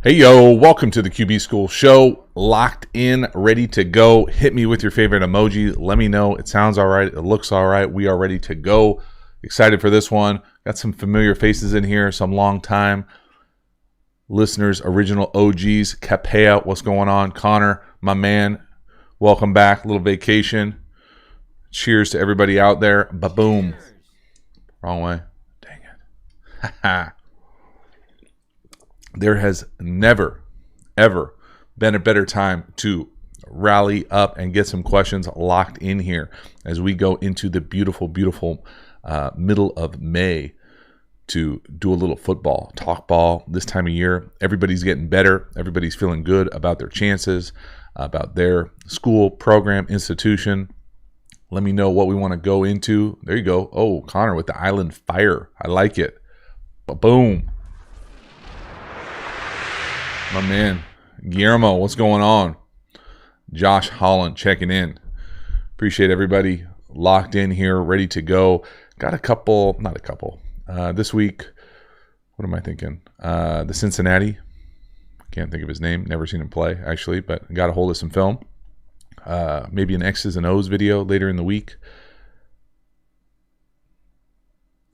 Hey, yo, welcome to the QB School Show. Locked in, ready to go. Hit me with your favorite emoji. Let me know. It sounds all right. It looks all right. We are ready to go. Excited for this one. Got some familiar faces in here, some long time listeners, original OGs. Capea, what's going on? Connor, my man, welcome back. Little vacation. Cheers to everybody out there. Ba-boom. Wrong way. Dang it. Ha There has never, ever been a better time to rally up and get some questions locked in here as we go into the beautiful, beautiful middle of May to do a little football, talk ball this time of year. Everybody's getting better. Everybody's feeling good about their chances, about their school, program, institution. Let me know what we want to go into. There you go. Oh, Connor with the Island Fire. I like it. Boom. My man, Guillermo, what's going on? Josh Holland checking in. Appreciate everybody locked in here, ready to go. Got this week, what am I thinking? The Cincinnati. Can't think of his name. Never seen him play, actually, but got a hold of some film. Maybe an X's and O's video later in the week.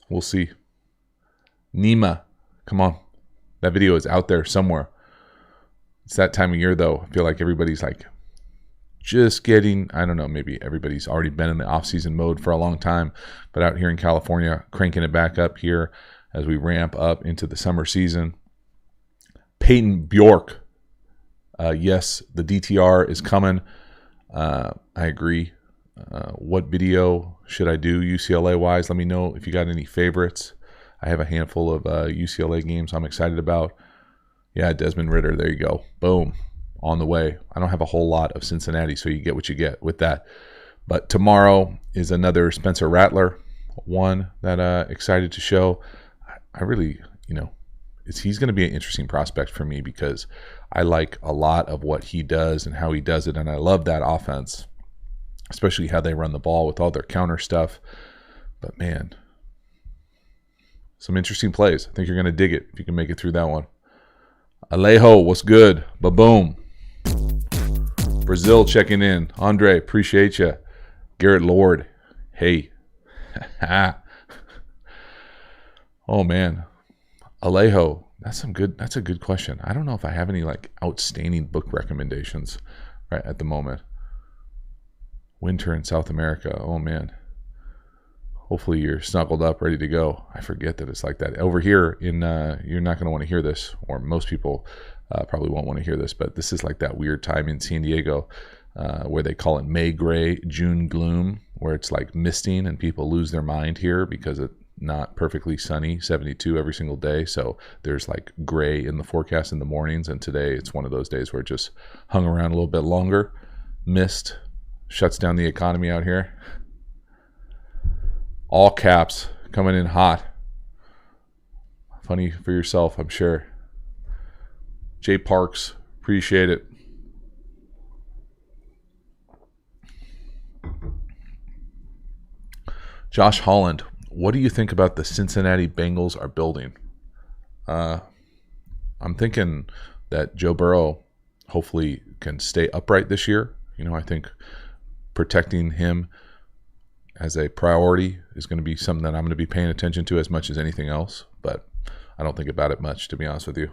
We'll see. Nima, come on. That video is out there somewhere. It's that time of year, though. I feel like everybody's like just getting, I don't know, maybe everybody's already been in the off-season mode for a long time, but out here in California, cranking it back up here as we ramp up into the summer season. Peyton Bjork, yes, the DTR is coming. I agree. What video should I do UCLA-wise? Let me know if you got any favorites. I have a handful of UCLA games I'm excited about. Yeah, Desmond Ridder, there you go. Boom, on the way. I don't have a whole lot of Cincinnati, so you get what you get with that. But tomorrow is another Spencer Rattler, one that excited to show. I really, he's going to be an interesting prospect for me because I like a lot of what he does and how he does it, and I love that offense, especially how they run the ball with all their counter stuff. But, man, some interesting plays. I think you're going to dig it if you can make it through that one. Alejo, what's good? Ba-boom. Brazil checking in. Andre, appreciate you. Garrett Lord, hey. Oh, man. Alejo, that's a good question. I don't know if I have any outstanding book recommendations right at the moment. Winter in South America. Oh, man. Hopefully you're snuggled up, ready to go. I forget that it's like that. Over here, you're not going to want to hear this, or most people probably won't want to hear this, but this is like that weird time in San Diego where they call it May gray, June gloom, where it's like misting and people lose their mind here because it's not perfectly sunny, 72 every single day. So there's like gray in the forecast in the mornings, and today it's one of those days where it just hung around a little bit longer. Mist shuts down the economy out here. All caps coming in hot. Funny for yourself, I'm sure. Jay Parks, appreciate it. Josh Holland, what do you think about the Cincinnati Bengals are building? I'm thinking that Joe Burrow hopefully can stay upright this year. I think protecting him as a priority is going to be something that I'm going to be paying attention to as much as anything else, but I don't think about it much, to be honest with you.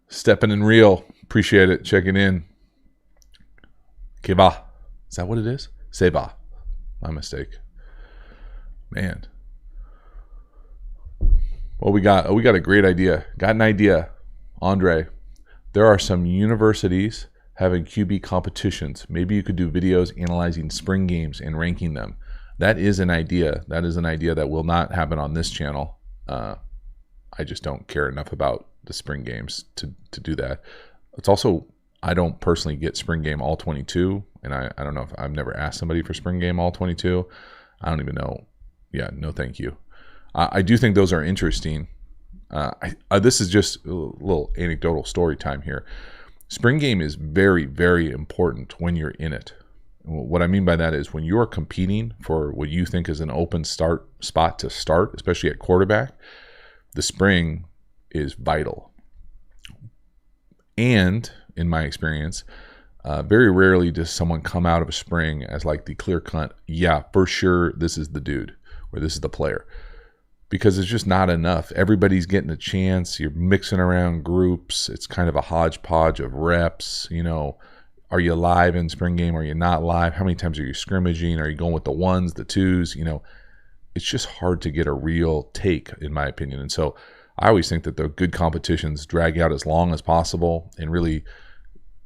Stepping in real, appreciate it, checking in. Kiva, is that what it is? Seva, my mistake. Man. Well, we got a great idea. Got an idea, Andre. There are some universities having QB competitions. Maybe you could do videos analyzing spring games and ranking them. That is an idea. That is an idea that will not happen on this channel. I just don't care enough about the spring games to do that. It's also, I don't personally get spring game all 22, and I don't know if I've never asked somebody for spring game all 22. I don't even know. Yeah, no thank you. I do think those are interesting. This is just a little anecdotal story time here. Spring game is very, very important when you're in it. What I mean by that is when you're competing for what you think is an open spot to start, especially at quarterback, the spring is vital. And in my experience, very rarely does someone come out of a spring as like the clear cut, yeah, for sure, this is the dude or this is the player. Because it's just not enough. Everybody's getting a chance. You're mixing around groups. It's kind of a hodgepodge of reps. Are you live in spring game? Are you not live? How many times are you scrimmaging? Are you going with the ones, the twos? It's just hard to get a real take, in my opinion. And so I always think that the good competitions drag out as long as possible. And really,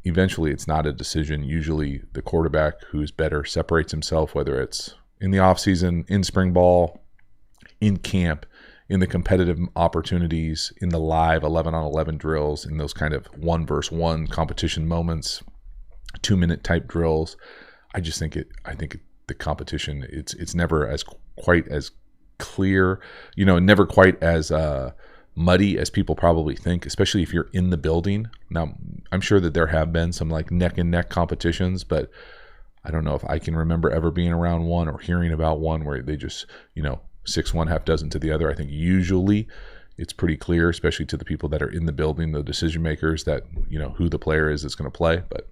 eventually, it's not a decision. Usually the quarterback who's better separates himself, whether it's in the offseason, in spring ball, in camp, in the competitive opportunities, in the live 11-on-11 drills, in those kind of 1-versus-1 competition moments, 2-minute type drills. I think the competition, it's never quite as clear, never quite as muddy as people probably think, especially if you're in the building. Now, I'm sure that there have been some like neck and neck competitions, but I don't know if I can remember ever being around one or hearing about one where they just, 6 one, half dozen to the other. I think usually it's pretty clear, especially to the people that are in the building, the decision makers, that who the player is that's going to play. But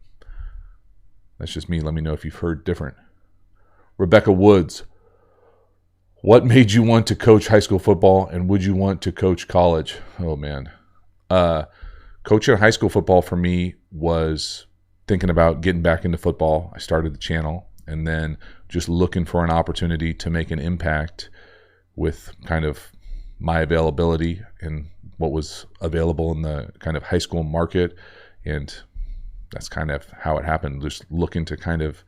that's just me. Let me know if you've heard different. Rebecca Woods, what made you want to coach high school football, and would you want to coach college? Oh man, coaching high school football for me was thinking about getting back into football. I started the channel, and then just looking for an opportunity to make an impact with kind of my availability and what was available in the kind of high school market. And that's kind of how it happened. Just looking to kind of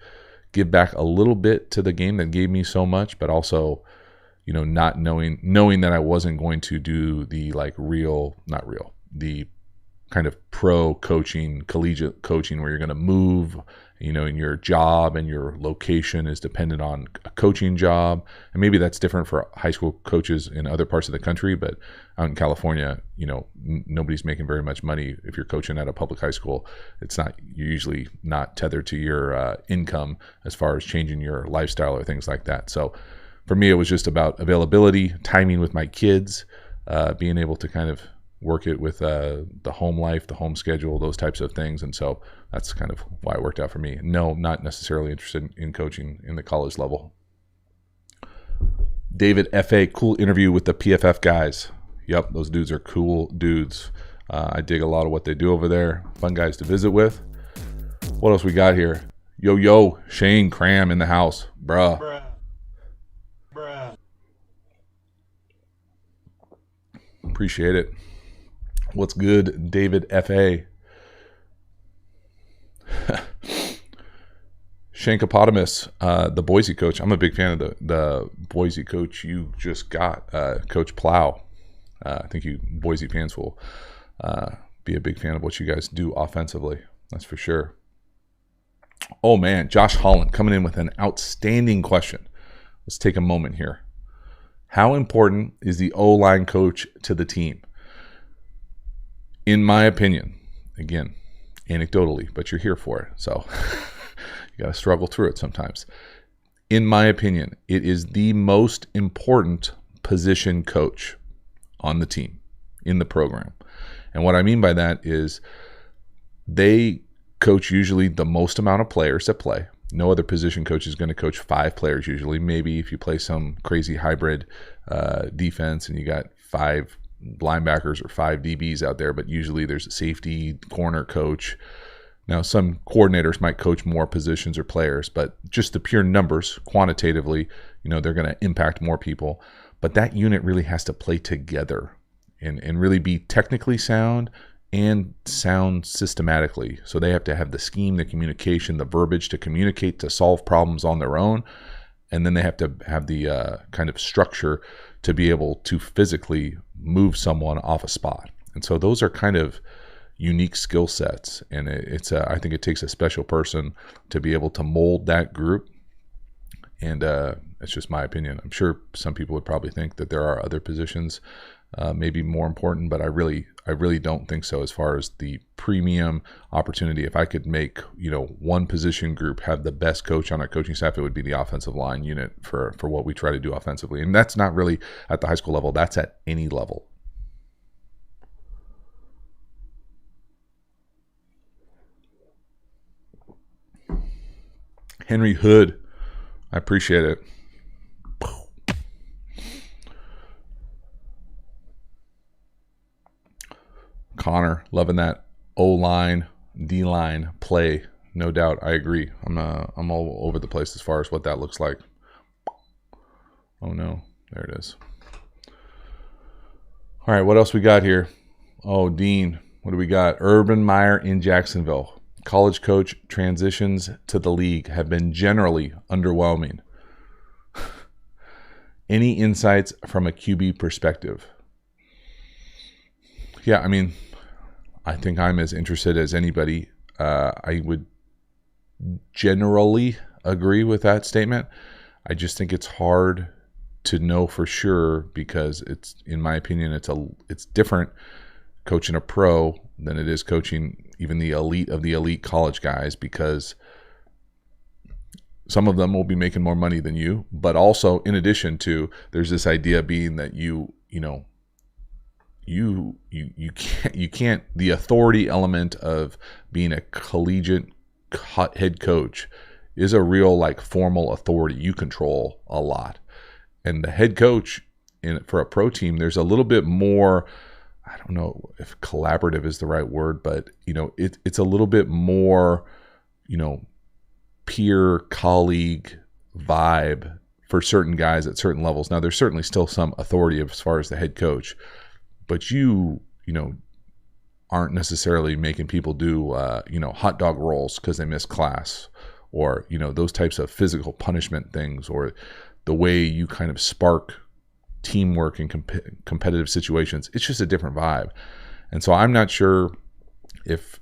give back a little bit to the game that gave me so much, but also, not knowing that I wasn't going to do the the kind of pro coaching, collegiate coaching where you're going to move, and your job and your location is dependent on a coaching job. And maybe that's different for high school coaches in other parts of the country, but out in California, nobody's making very much money if you're coaching at a public high school. You're usually not tethered to your income as far as changing your lifestyle or things like that. So for me, it was just about availability, timing with my kids, being able to kind of work it with the home life, the home schedule, those types of things. And so that's kind of why it worked out for me. No, not necessarily interested in coaching in the college level. David F.A., cool interview with the PFF guys. Yep, those dudes are cool dudes. I dig a lot of what they do over there. Fun guys to visit with. What else we got here? Yo, Shane Cram in the house. Bruh. Appreciate it. What's good, David F.A.? Shankopotamus, the Boise coach. I'm a big fan of the Boise coach you just got, Coach Plow. I think you Boise fans will be a big fan of what you guys do offensively. That's for sure. Oh, man. Josh Holland coming in with an outstanding question. Let's take a moment here. How important is the O-line coach to the team? In my opinion, again, anecdotally, but you're here for it, so you got to struggle through it sometimes. In my opinion, it is the most important position coach on the team, in the program. And what I mean by that is they coach usually the most amount of players that play. No other position coach is going to coach 5 players usually. Maybe if you play some crazy hybrid defense and you got 5 linebackers or 5 DBs out there, but usually there's a safety, corner coach. Now, some coordinators might coach more positions or players, but just the pure numbers, quantitatively, they're going to impact more people. But that unit really has to play together and really be technically sound and sound systematically. So they have to have the scheme, the communication, the verbiage to communicate, to solve problems on their own. And then they have to have the kind of structure to be able to physically move someone off a spot. And so those are kind of unique skill sets. And I think it takes a special person to be able to mold that group. And it's just my opinion. I'm sure some people would probably think that there are other positions maybe more important, but I really don't think so as far as the premium opportunity. If I could make, one position group have the best coach on our coaching staff, it would be the offensive line unit for what we try to do offensively. And that's not really at the high school level. That's at any level. Henry Hood, I appreciate it. Connor, loving that O-line, D-line play. No doubt, I agree. I'm all over the place as far as what that looks like. Oh no, there it is. All right, what else we got here? Oh, Dean, what do we got? Urban Meyer in Jacksonville. College coach transitions to the league have been generally underwhelming. Any insights from a QB perspective? Yeah, I think I'm as interested as anybody. I would generally agree with that statement. I just think it's hard to know for sure because it's, in my opinion, it's different coaching a pro than it is coaching even the elite of the elite college guys, because some of them will be making more money than you, but also in addition to, there's this idea being that you can't, the authority element of being a collegiate head coach is a real like formal authority. You control a lot. And the head coach for a pro team, there's a little bit more, I don't know if collaborative is the right word, but it's a little bit more, peer colleague vibe for certain guys at certain levels. Now there's certainly still some authority as far as the head coach, but you aren't necessarily making people do, hot dog rolls because they missed class, or, those types of physical punishment things, or the way you kind of spark teamwork in competitive situations. It's just a different vibe. And so I'm not sure if,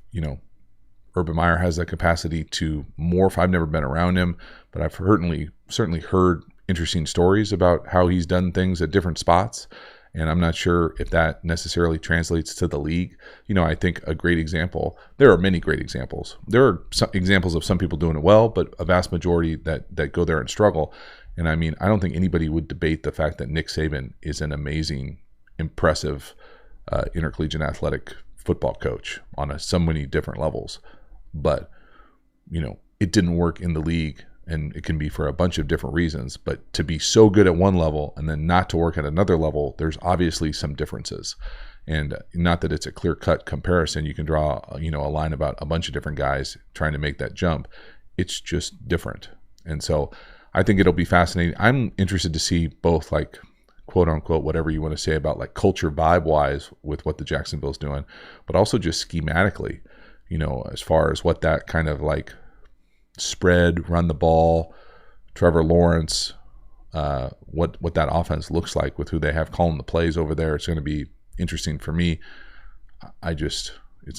Urban Meyer has that capacity to morph. I've never been around him, but I've certainly heard interesting stories about how he's done things at different spots. And I'm not sure if that necessarily translates to the league. I think a great example, there are many great examples. There are some examples of some people doing it well, but a vast majority that go there and struggle. And I don't think anybody would debate the fact that Nick Saban is an amazing, impressive intercollegiate athletic football coach on so many different levels. But, it didn't work in the league, and it can be for a bunch of different reasons. But to be so good at one level and then not to work at another level, there's obviously some differences. And not that it's a clear-cut comparison. You can draw, a line about a bunch of different guys trying to make that jump. It's just different. And so I think it'll be fascinating. I'm interested to see both, like, quote unquote, whatever you want to say about like culture vibe wise with what the Jacksonville's doing, but also just schematically, as far as what that kind of like spread, run the ball, Trevor Lawrence, what that offense looks like with who they have calling the plays over there. It's going to be interesting for me. It's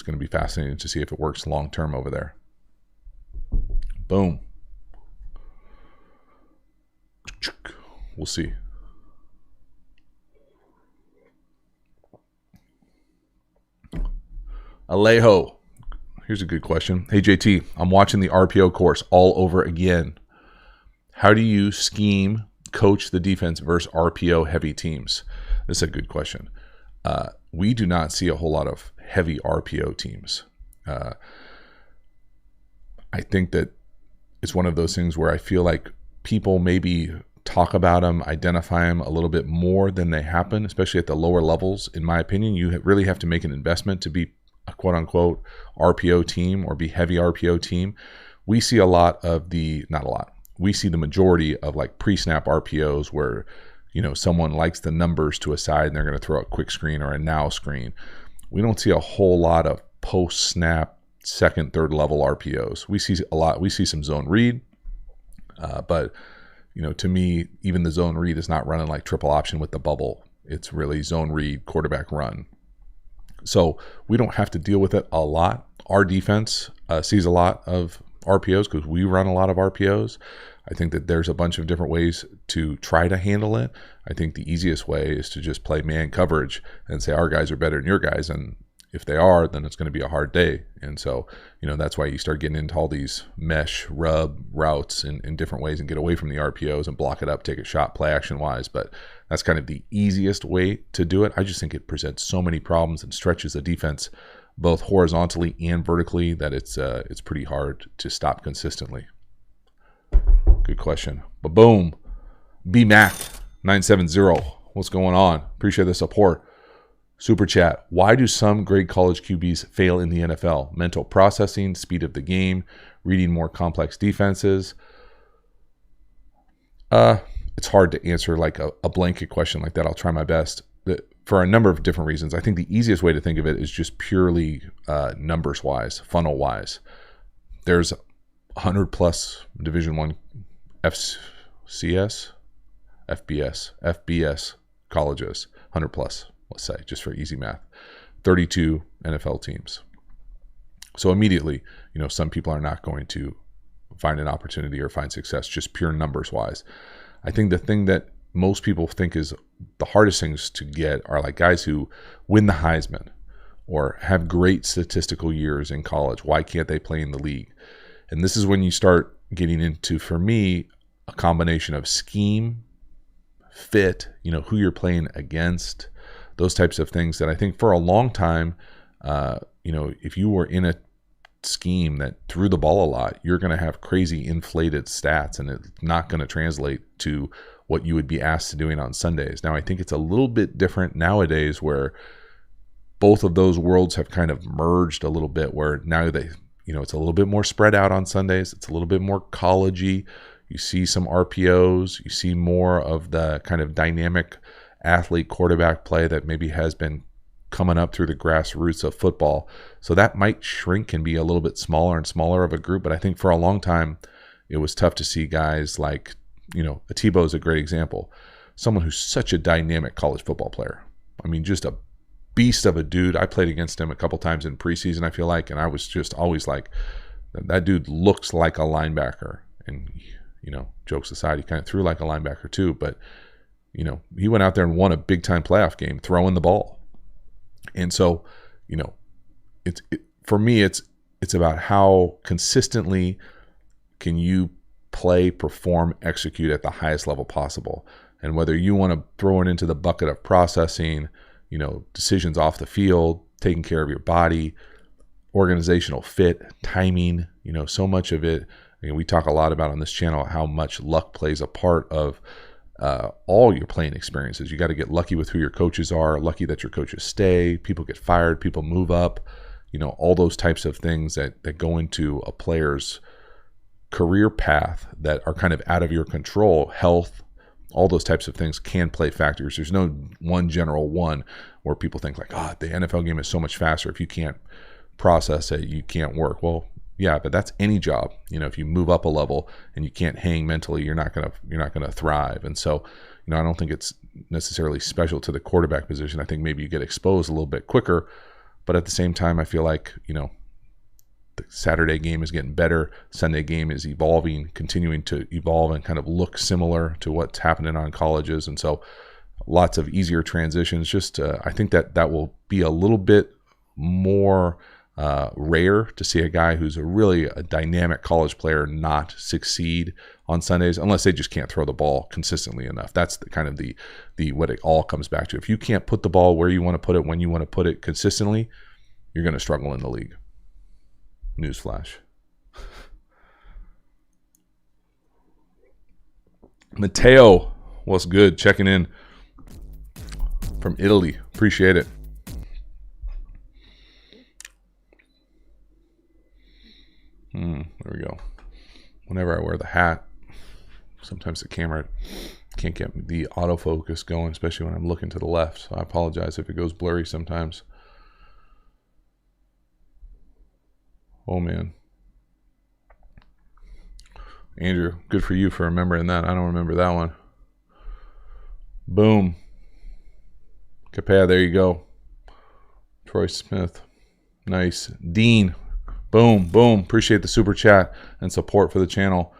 going to be fascinating to see if it works long term over there. Boom. We'll see. Alejo. Here's a good question. Hey, JT, I'm watching the RPO course all over again. How do you scheme, coach the defense versus RPO heavy teams? This is a good question. We do not see a whole lot of heavy RPO teams. I think that it's one of those things where I feel like people maybe talk about them, identify them a little bit more than they happen, especially at the lower levels. In my opinion, you really have to make an investment to be a quote unquote RPO team or be heavy RPO team. We see not a lot. We see the majority of like pre-snap RPOs where, someone likes the numbers to a side and they're going to throw a quick screen or a now screen. We don't see a whole lot of post-snap second, third level RPOs. We see some zone read, but to me, even the zone read is not running like triple option with the bubble. It's really zone read, quarterback run. So we don't have to deal with it a lot. Our defense sees a lot of RPOs because we run a lot of RPOs. I think that there's a bunch of different ways to try to handle it. I think the easiest way is to just play man coverage and say our guys are better than your guys. And if they are, then it's going to be a hard day. And so, that's why you start getting into all these mesh, rub, routes in different ways and get away from the RPOs and block it up, take a shot, play action-wise. But that's kind of the easiest way to do it. I just think it presents so many problems and stretches the defense both horizontally and vertically that it's pretty hard to stop consistently. Good question. But boom. BMac970. What's going on? Appreciate the support. Super chat. Why do some great college QBs fail in the NFL? Mental processing, speed of the game, reading more complex defenses. It's hard to answer like a blanket question like that. I'll try my best. For a number of different reasons. I think the easiest way to think of it is just purely numbers-wise, funnel-wise. There's 100 plus Division I FBS colleges, 100 plus, let's say, just for easy math, 32 NFL teams. So immediately, some people are not going to find an opportunity or find success just pure numbers wise. I think the thing that most people think is the hardest things to get are like guys who win the Heisman or have great statistical years in college. Why can't they play in the league? And this is when you start getting into, for me, a combination of scheme, fit, who you're playing against, those types of things that I think for a long time, if you were in a scheme that threw the ball a lot, you're going to have crazy inflated stats and it's not going to translate to what you would be asked to doing on Sundays. Now, I think it's a little bit different nowadays where both of those worlds have kind of merged a little bit where now it's a little bit more spread out on Sundays. It's a little bit more college-y. You see some RPOs. You see more of the kind of dynamic athlete quarterback play that maybe has been coming up through the grassroots of football. So that might shrink and be a little bit smaller and smaller of a group. But I think for a long time, it was tough to see guys like, Tebow is a great example. Someone who's such a dynamic college football player. I mean, just a beast of a dude. I played against him a couple times in preseason, I feel like, and I was just always like, that dude looks like a linebacker. And, jokes aside, he kind of threw like a linebacker too. But, he went out there and won a big-time playoff game throwing the ball. And so, for me, it's about how consistently can you play, perform, execute at the highest level possible. And whether you want to throw it into the bucket of processing, decisions off the field, taking care of your body, organizational fit, timing, so much of it. We talk a lot about on this channel how much luck plays a part of all your playing experiences. You got to get lucky with who your coaches are, lucky that your coaches stay, people get fired, people move up, all those types of things that go into a player's career path that are kind of out of your control. Health, all those types of things can play factors. There's no one general one where people think like, the NFL game is so much faster. If you can't process it, you can't work. Well, yeah, but that's any job. If you move up a level and you can't hang mentally, you're not gonna thrive. And so, I don't think it's necessarily special to the quarterback position. I think maybe you get exposed a little bit quicker, but at the same time, I feel like the Saturday game is getting better. Sunday game is evolving, continuing to evolve and kind of look similar to what's happening on colleges. And so, lots of easier transitions. Just I think that will be a little bit more rare to see a guy who's really a dynamic college player not succeed on Sundays unless they just can't throw the ball consistently enough. That's the kind of the what it all comes back to. If you can't put the ball where you want to put it, when you want to put it consistently, you're going to struggle in the league. Newsflash. Matteo, what's good? Checking in from Italy. Appreciate it. There we go. Whenever I wear the hat, sometimes the camera can't get the autofocus going, especially when I'm looking to the left. So I apologize if it goes blurry sometimes. Oh, man. Andrew, good for you for remembering that. I don't remember that one. Boom. Capea, there you go. Troy Smith. Nice. Dean. Boom, boom. Appreciate the super chat and support for the channel.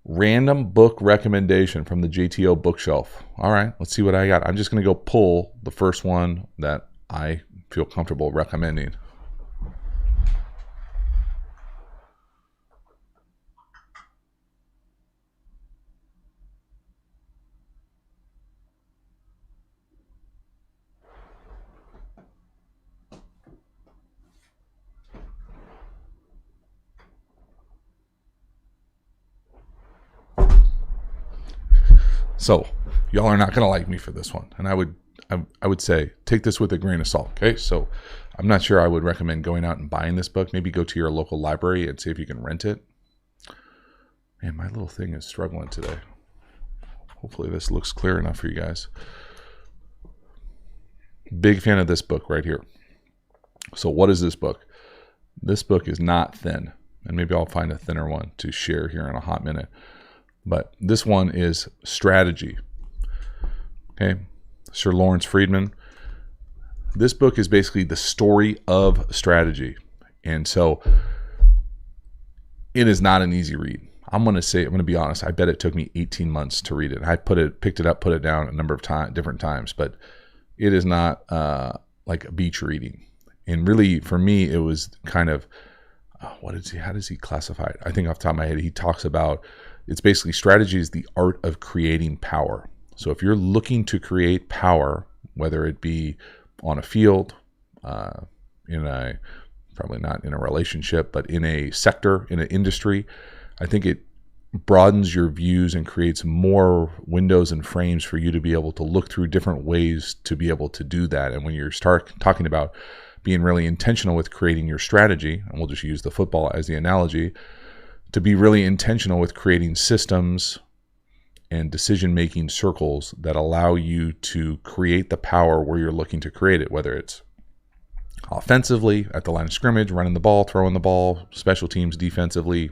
Random book recommendation from the JTO bookshelf. All right, let's see what I got. I'm just going to go pull the first one that I feel comfortable recommending. So, y'all are not going to like me for this one. And I would say take this with a grain of salt, okay? So, I'm not sure I would recommend going out and buying this book. Maybe go to your local library and see if you can rent it. Man, my little thing is struggling today. Hopefully this looks clear enough for you guys. Big fan of this book right here. So what is this book? This book is not thin. And maybe I'll find a thinner one to share here in a hot minute. But this one is Strategy. Okay, Sir Lawrence Friedman. This book is basically the story of strategy. And so it is not an easy read. I'm going to be honest. I bet it took me 18 months to read it. I picked it up, put it down a number of different times, but it is not like a beach reading. And really, for me, it was kind of, how does he classify it? I think off the top of my head, he talks about, it's basically strategy is the art of creating power. So if you're looking to create power, whether it be on a field, probably not in a relationship, but in a sector, in an industry, I think it broadens your views and creates more windows and frames for you to be able to look through different ways to be able to do that. And when you start talking about being really intentional with creating your strategy, and we'll just use the football as the analogy, to be really intentional with creating systems and decision-making circles that allow you to create the power where you're looking to create it, whether it's offensively at the line of scrimmage, running the ball, throwing the ball, special teams defensively,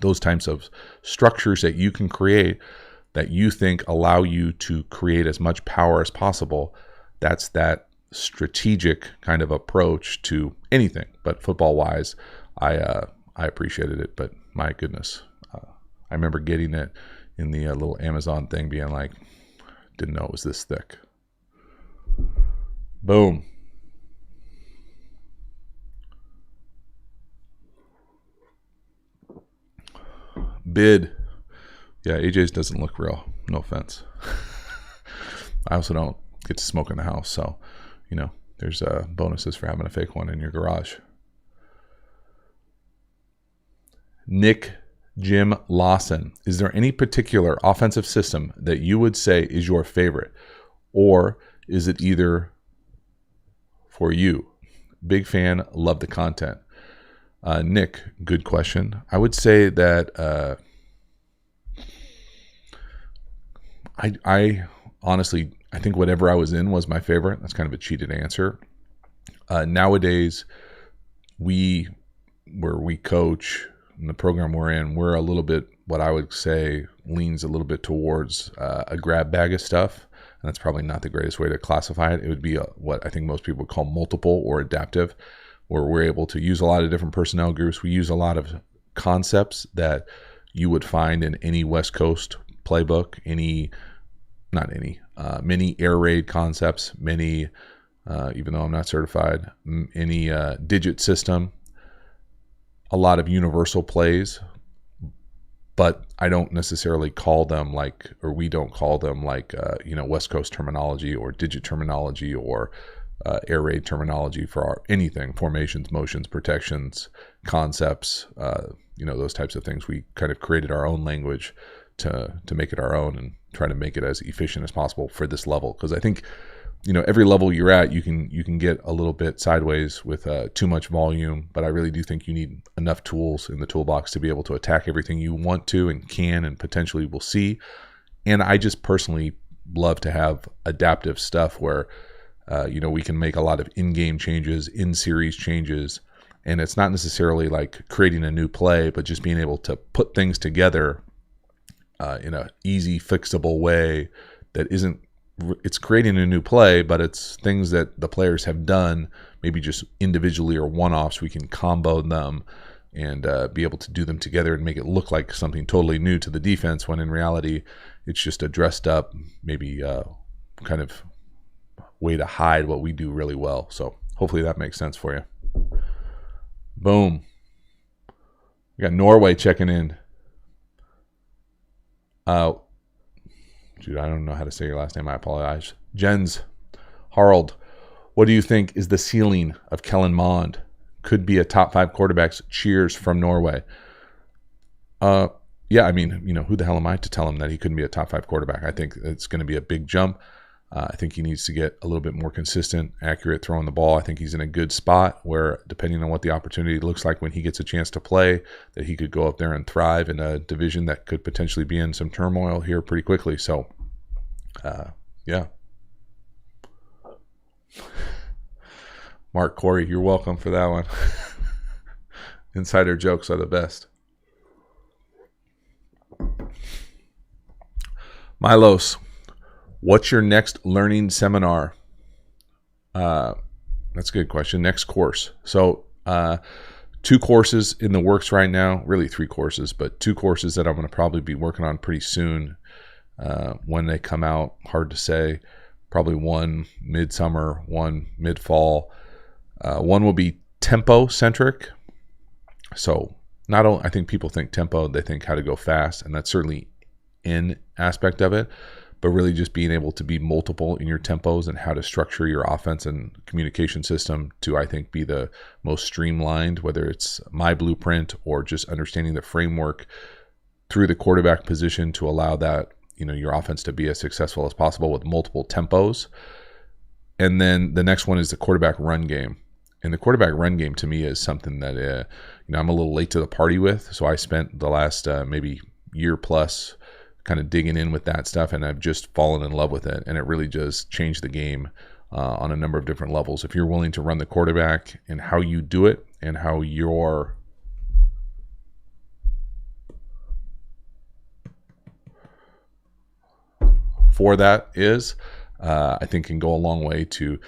those types of structures that you can create that you think allow you to create as much power as possible. That's that strategic kind of approach to anything. But football-wise, I appreciated it, but my goodness, I remember getting it in the little Amazon thing, being like, didn't know it was this thick. Boom. Bid. Yeah, AJ's doesn't look real. No offense. I also don't get to smoke in the house, so, there's bonuses for having a fake one in your garage. Nick Jim Lawson. Is there any particular offensive system that you would say is your favorite? Or is it either for you? Big fan, love the content. Nick, good question. I would say that I honestly, I think whatever I was in was my favorite. That's kind of a cheated answer. Nowadays, where we coach, in the program we're in, we're a little bit, what I would say leans a little bit towards a grab bag of stuff. And that's probably not the greatest way to classify it. It would be what I think most people would call multiple or adaptive, where we're able to use a lot of different personnel groups. We use a lot of concepts that you would find in any West Coast playbook, many air raid concepts, many, even though I'm not certified, any digit system, a lot of universal plays, but I don't necessarily call them we don't call them West Coast terminology or digit terminology or air raid terminology for anything, formations, motions, protections, concepts, those types of things. We kind of created our own language to make it our own and try to make it as efficient as possible for this level. Because I think, every level you're at, you can get a little bit sideways with too much volume, but I really do think you need enough tools in the toolbox to be able to attack everything you want to and can and potentially will see. And I just personally love to have adaptive stuff where, we can make a lot of in-game changes, in-series changes, and it's not necessarily like creating a new play, but just being able to put things together in a easy, fixable way that isn't, it's creating a new play, but it's things that the players have done, maybe just individually or one-offs. We can combo them and be able to do them together and make it look like something totally new to the defense, when in reality it's just a dressed up, maybe kind of way to hide what we do really well. So hopefully that makes sense for you. Boom. We got Norway checking in. Dude, I don't know how to say your last name. I apologize. Jens Harald, what do you think is the ceiling of Kellen Mond? Could be a top 5 quarterbacks. Cheers from Norway. Yeah, I mean, who the hell am I to tell him that he couldn't be a top 5 quarterback? I think it's going to be a big jump. I think he needs to get a little bit more consistent, accurate throwing the ball. I think he's in a good spot where, depending on what the opportunity looks like when he gets a chance to play, that he could go up there and thrive in a division that could potentially be in some turmoil here pretty quickly. So, yeah. Mark Corey, you're welcome for that one. Insider jokes are the best. Milos, what's your next learning seminar? That's a good question. Next course. So 2 courses in the works right now, really 3 courses, but 2 courses that I'm going to probably be working on pretty soon. When they come out, hard to say. Probably one midsummer, one mid-fall. One will be tempo-centric. So not only, I think people think tempo, they think how to go fast, and that's certainly an aspect of it, but really just being able to be multiple in your tempos and how to structure your offense and communication system to, I think, be the most streamlined, whether it's my blueprint or just understanding the framework through the quarterback position to allow that, your offense to be as successful as possible with multiple tempos. And then the next one is the quarterback run game. And the quarterback run game to me is something that, I'm a little late to the party with. So I spent the last maybe year plus kind of digging in with that stuff, and I've just fallen in love with it. And it really just changed the game on a number of different levels. If you're willing to run the quarterback and how you do it and how your for that is, I think can go a long way to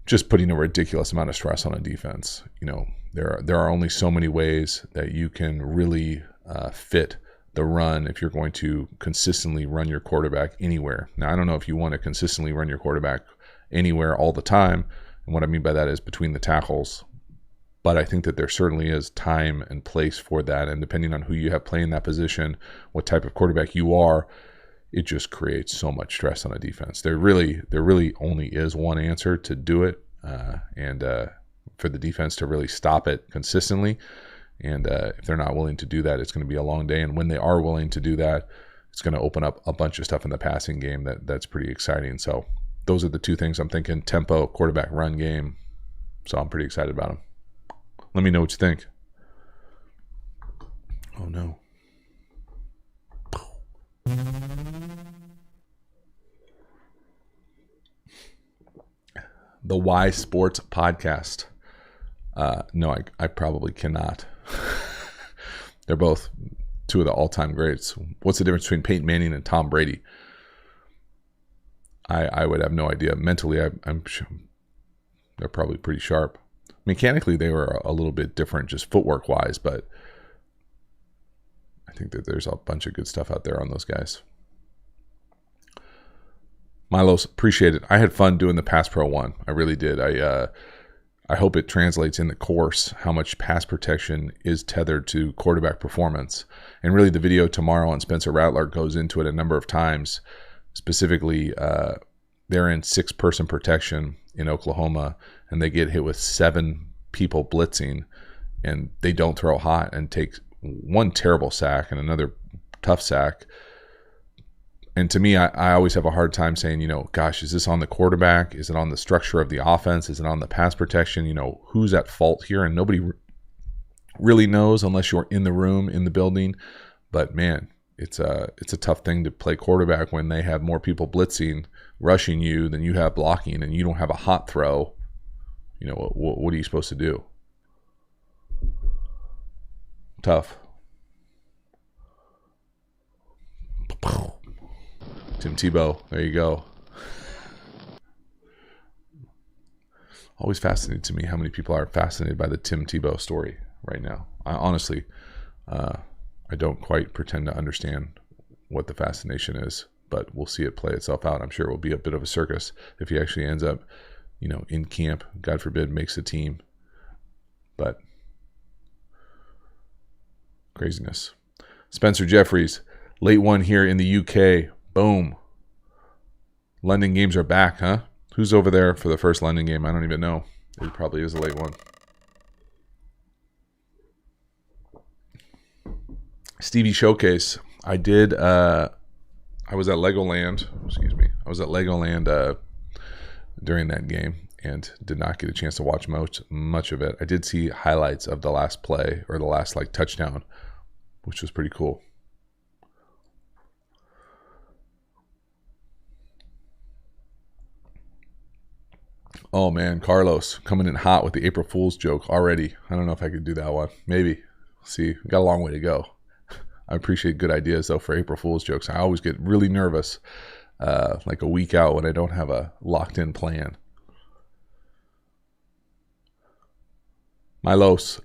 just putting a ridiculous amount of stress on a defense. There are only so many ways that you can really fit the run if you're going to consistently run your quarterback anywhere. Now, I don't know if you want to consistently run your quarterback anywhere all the time. And what I mean by that is between the tackles. But I think that there certainly is time and place for that. And depending on who you have playing that position, what type of quarterback you are, it just creates so much stress on a defense. There really only is one answer to do it, and for the defense to really stop it consistently. And if they're not willing to do that, it's going to be a long day. And when they are willing to do that, it's going to open up a bunch of stuff in the passing game that's pretty exciting. So those are the 2 things I'm thinking: tempo, quarterback run game. So I'm pretty excited about them. Let me know what you think. Oh, no. The Y Sports Podcast. No, I probably cannot. They're both 2 of the all-time greats. What's the difference between Peyton Manning and Tom Brady? I would have no idea. Mentally, I'm sure they're probably pretty sharp. Mechanically, they were a little bit different, just footwork-wise, but I think that there's a bunch of good stuff out there on those guys. Milos, appreciate it. I had fun doing the Pass Pro one. I really did. I hope it translates in the course how much pass protection is tethered to quarterback performance. And really the video tomorrow on Spencer Rattler goes into it a number of times. Specifically, they're in 6-person protection in Oklahoma, and they get hit with 7 people blitzing, and they don't throw hot and take one terrible sack and another tough sack. And to me, I always have a hard time saying, gosh, is this on the quarterback? Is it on the structure of the offense? Is it on the pass protection? Who's at fault here? And nobody really knows unless you're in the room, in the building. But man, it's a tough thing to play quarterback when they have more people blitzing, rushing you than you have blocking, and you don't have a hot throw. What are you supposed to do? Tough. Tim Tebow, there you go. Always fascinated to me how many people are fascinated by the Tim Tebow story right now. honestly, I don't quite pretend to understand what the fascination is, but we'll see it play itself out. I'm sure it will be a bit of a circus if he actually ends up, in camp, God forbid, makes a team. But craziness. Spencer Jeffries, late one here in the UK. Boom. London games are back, huh? Who's over there for the first London game? I don't even know. It probably is a late one. Stevie Showcase. I was at Legoland. Excuse me. I was at Legoland during that game and did not get a chance to watch much of it. I did see highlights of the last play or the last touchdown, which was pretty cool. Oh man, Carlos coming in hot with the April Fool's joke already. I don't know if I could do that one. Maybe. See, we got a long way to go. I appreciate good ideas though for April Fool's jokes. I always get really nervous like a week out when I don't have a locked in plan. Milos,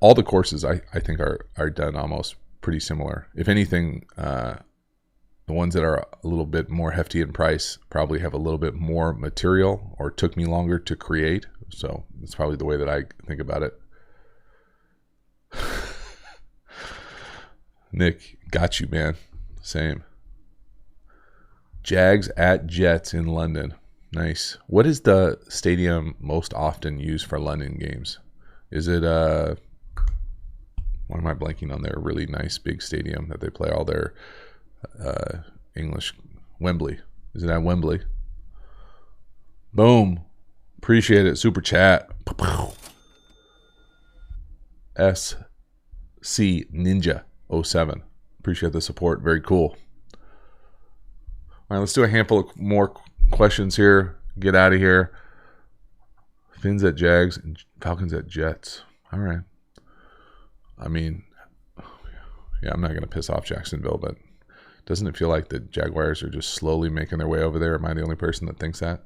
all the courses I think are done almost pretty similar. If anything, the ones that are a little bit more hefty in price probably have a little bit more material or took me longer to create. So that's probably the way that I think about it. Nick, got you, man. Same. Jags at Jets in London. Nice. What is the stadium most often used for London games? Is it what am I blanking on their really nice big stadium that they play all their English? Wembley. Is it at Wembley? Boom. Appreciate it. Super chat. SC Ninja 07. Appreciate the support. Very cool. All right, let's do a handful of more questions here. Get out of here. Fins at Jags and Falcons at Jets. All right. I mean, yeah, I'm not going to piss off Jacksonville, but doesn't it feel like the Jaguars are just slowly making their way over there? Am I the only person that thinks that?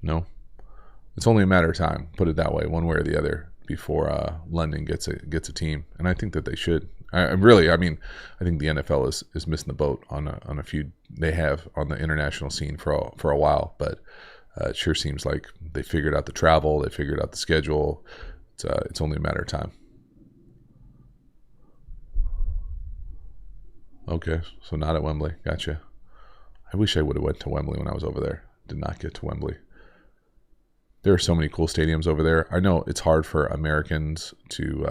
No? It's only a matter of time, put it that way, one way or the other, before London gets a team. And I think that they should. I think the NFL is missing the boat on a few they have on the international scene for a while, but it sure seems like they figured out the travel, they figured out the schedule. It's only a matter of time. Okay, so not at Wembley. Gotcha. I wish I would have went to Wembley when I was over there. Did not get to Wembley. There are so many cool stadiums over there. I know it's hard for Americans to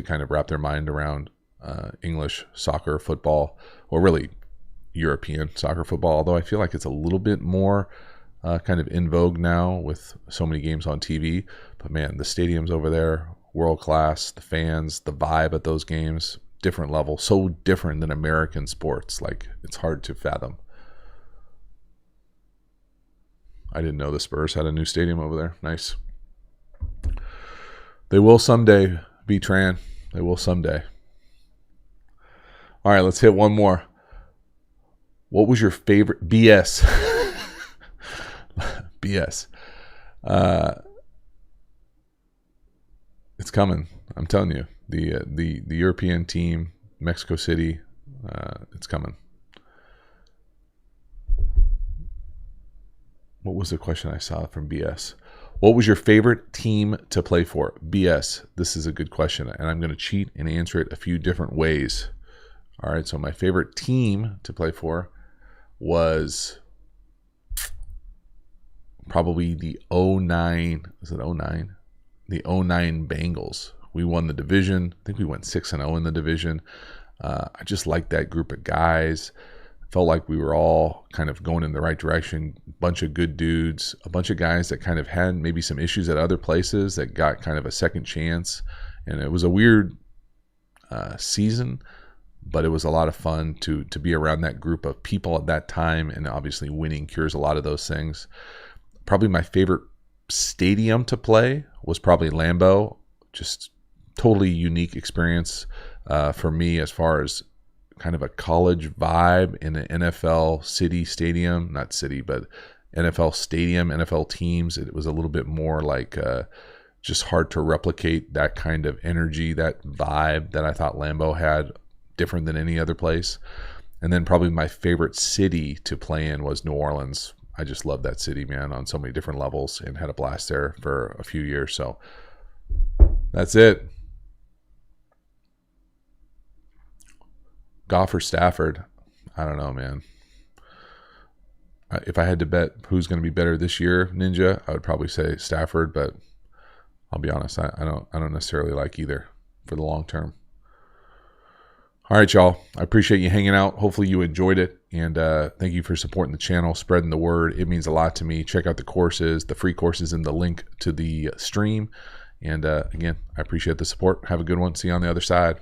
kind of wrap their mind around English soccer, football, or really European soccer, football, although I feel like it's a little bit more kind of in vogue now with so many games on TV. But man, the stadiums over there, world class, the fans, the vibe at those games, different level, so different than American sports. Like, it's hard to fathom. I didn't know the Spurs had a new stadium over there. Nice. They will someday, B-Tran. They will someday. All right, let's hit one more. What was your favorite BS? BS. It's coming. I'm telling you. The European team, Mexico City, it's coming. What was the question I saw from BS? What was your favorite team to play for? BS. This is a good question, and I'm going to cheat and answer it a few different ways. All right, so my favorite team to play for was probably the 09. Is it 09? The 09 Bengals. We won the division. I think we went 6-0 in the division. I just liked that group of guys. Felt like we were all kind of going in the right direction. Bunch of good dudes, a bunch of guys that kind of had maybe some issues at other places that got kind of a second chance. And it was a weird season, but it was a lot of fun to be around that group of people at that time. And obviously winning cures a lot of those things. Probably my favorite stadium to play was probably Lambeau. Just totally unique experience for me as far as kind of a college vibe in an NFL city stadium, not city, but NFL stadium, NFL teams. It was a little bit more like just hard to replicate that kind of energy, that vibe that I thought Lambeau had, different than any other place. And then probably my favorite city to play in was New Orleans. I just love that city, man, on so many different levels, and had a blast there for a few years. So that's it. Goff or Stafford? I don't know, man. If I had to bet who's going to be better this year, Ninja, I would probably say Stafford, but I'll be honest, I don't necessarily like either for the long term. All right, y'all. I appreciate you hanging out. Hopefully you enjoyed it, and thank you for supporting the channel, spreading the word. It means a lot to me. Check out the courses, the free courses, and the link to the stream. And again, I appreciate the support. Have a good one. See you on the other side.